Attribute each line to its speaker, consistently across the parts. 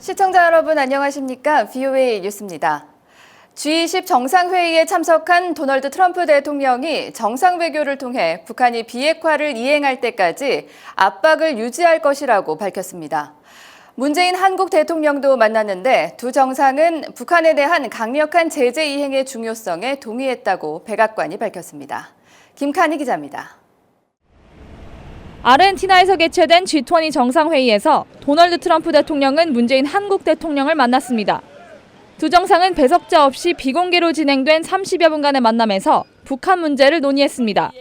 Speaker 1: 시청자 여러분 안녕하십니까? VOA 뉴스입니다. G20 정상회의에 참석한 도널드 트럼프 대통령이 정상외교를 통해 북한이 비핵화를 이행할 때까지 압박을 유지할 것이라고 밝혔습니다. 문재인 한국 대통령도 만났는데 두 정상은 북한에 대한 강력한 제재 이행의 중요성에 동의했다고 백악관이 밝혔습니다. 김칸희 기자입니다.
Speaker 2: 아르헨티나에서 개최된 G20 정상회의에서 도널드 트럼프 대통령은 문재인 한국 대통령을 만났습니다. 두 정상은 배석자 없이 비공개로 진행된 30여 분간의 만남에서 북한 문제를 논의했습니다.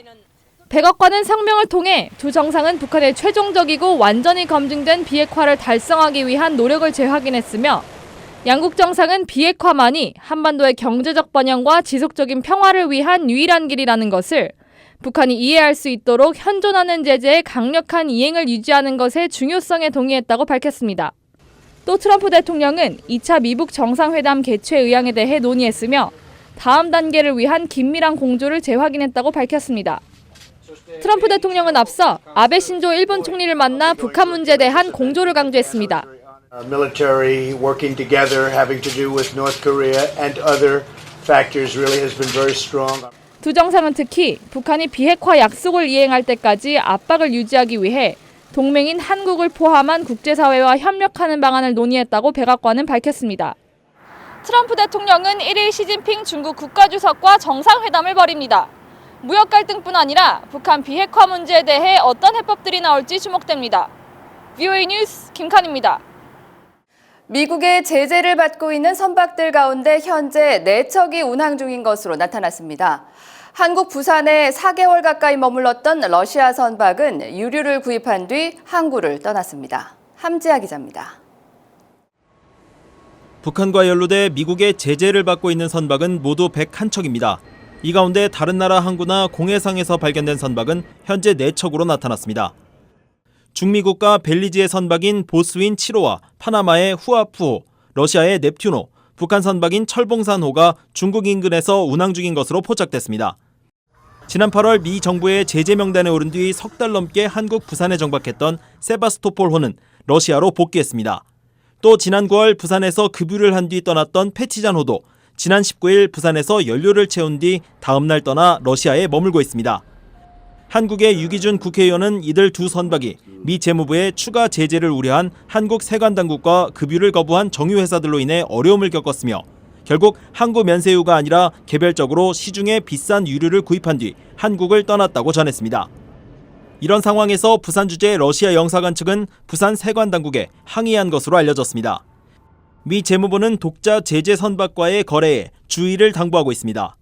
Speaker 2: 백악관은 성명을 통해 두 정상은 북한의 최종적이고 완전히 검증된 비핵화를 달성하기 위한 노력을 재확인했으며 양국 정상은 비핵화만이 한반도의 경제적 번영과 지속적인 평화를 위한 유일한 길이라는 것을 북한이 이해할 수 있도록 현존하는 제재의 강력한 이행을 유지하는 것의 중요성에 동의했다고 밝혔습니다. 또 트럼프 대통령은 2차 미북 정상회담 개최 의향에 대해 논의했으며 다음 단계를 위한 긴밀한 공조를 재확인했다고 밝혔습니다. 트럼프 대통령은 앞서 아베 신조 일본 총리를 만나 북한 문제에 대한 공조를 강조했습니다.
Speaker 3: Military working together having to do with North Korea and other factors really has been very strong.
Speaker 2: 두 정상은 특히 북한이 비핵화 약속을 이행할 때까지 압박을 유지하기 위해 동맹인 한국을 포함한 국제사회와 협력하는 방안을 논의했다고 백악관은 밝혔습니다. 트럼프 대통령은 1일 시진핑 중국 국가주석과 정상회담을 벌입니다. 무역 갈등뿐 아니라 북한 비핵화 문제에 대해 어떤 해법들이 나올지 주목됩니다. VOA 뉴스 김칸희입니다.
Speaker 1: 미국의 제재를 받고 있는 선박들 가운데 현재 4척이 운항 중인 것으로 나타났습니다. 한국 부산에 4개월 가까이 머물렀던 러시아 선박은 유류를 구입한 뒤 항구를 떠났습니다. 함지아 기자입니다.
Speaker 4: 북한과 연루돼 미국의 제재를 받고 있는 선박은 모두 101척입니다. 이 가운데 다른 나라 항구나 공해상에서 발견된 선박은 현재 4척으로 나타났습니다. 중미국가 벨리즈의 선박인 보스윈 7호와 파나마의 후아프호, 러시아의 넵튜노, 북한 선박인 철봉산호가 중국 인근에서 운항 중인 것으로 포착됐습니다. 지난 8월 미 정부의 제재 명단에 오른 뒤 석 달 넘게 한국 부산에 정박했던 세바스토폴호는 러시아로 복귀했습니다. 또 지난 9월 부산에서 급유를 한 뒤 떠났던 페치잔호도 지난 19일 부산에서 연료를 채운 뒤 다음 날 떠나 러시아에 머물고 있습니다. 한국의 유기준 국회의원은 이들 두 선박이 미 재무부의 추가 제재를 우려한 한국 세관당국과 급유를 거부한 정유회사들로 인해 어려움을 겪었으며 결국 항구 면세유가 아니라 개별적으로 시중에 비싼 유류를 구입한 뒤 한국을 떠났다고 전했습니다. 이런 상황에서 부산 주재 러시아 영사관 측은 부산 세관당국에 항의한 것으로 알려졌습니다. 미 재무부는 독자 제재 선박과의 거래에 주의를 당부하고 있습니다.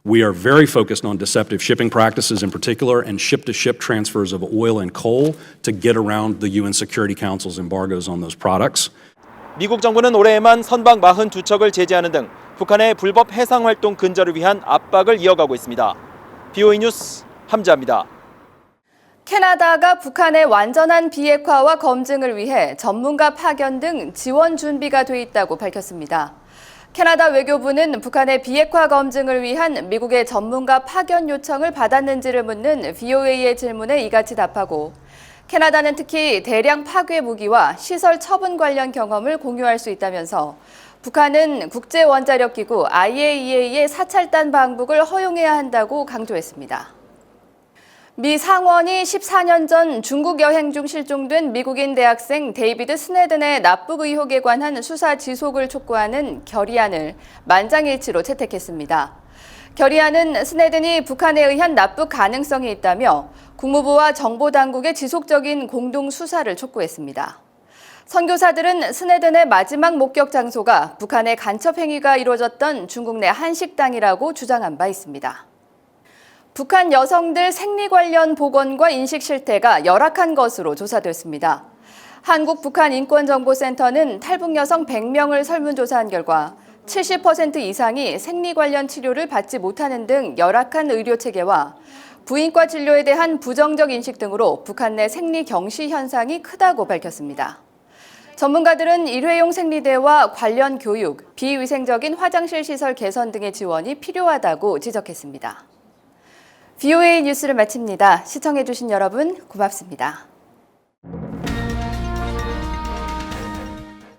Speaker 5: We are very focused on deceptive shipping practices in particular and ship-to-ship transfers of oil and coal to get around the UN Security Council's embargoes on those products.
Speaker 4: 미국 정부는 올해에만 선박 42척을 제재하는 등 북한의 불법 해상 활동 근절을 위한 압박을 이어가고 있습니다. VOA 뉴스 함지아입니다.
Speaker 1: 캐나다가 북한의 완전한 비핵화와 검증을 위해 전문가 파견 등 지원 준비가 돼 있다고 밝혔습니다. 캐나다 외교부는 북한의 비핵화 검증을 위한 미국의 전문가 파견 요청을 받았는지를 묻는 VOA의 질문에 이같이 답하고 캐나다는 특히 대량 파괴 무기와 시설 처분 관련 경험을 공유할 수 있다면서 북한은 국제원자력기구 IAEA의 사찰단 방북을 허용해야 한다고 강조했습니다. 미 상원이 14년 전 중국 여행 중 실종된 미국인 대학생 데이비드 스네든의 납북 의혹에 관한 수사 지속을 촉구하는 결의안을 만장일치로 채택했습니다. 결의안은 스네든이 북한에 의한 납북 가능성이 있다며 국무부와 정보당국의 지속적인 공동 수사를 촉구했습니다. 선교사들은 스네든의 마지막 목격 장소가 북한의 간첩 행위가 이루어졌던 중국 내 한식당이라고 주장한 바 있습니다. 북한 여성들 생리 관련 보건과 인식 실태가 열악한 것으로 조사됐습니다. 한국북한인권정보센터는 탈북 여성 100명을 설문조사한 결과 70% 이상이 생리 관련 치료를 받지 못하는 등 열악한 의료체계와 부인과 진료에 대한 부정적 인식 등으로 북한 내 생리 경시 현상이 크다고 밝혔습니다. 전문가들은 일회용 생리대와 관련 교육, 비위생적인 화장실 시설 개선 등의 지원이 필요하다고 지적했습니다. VOA 뉴스를 마칩니다. 시청해주신 여러분 고맙습니다.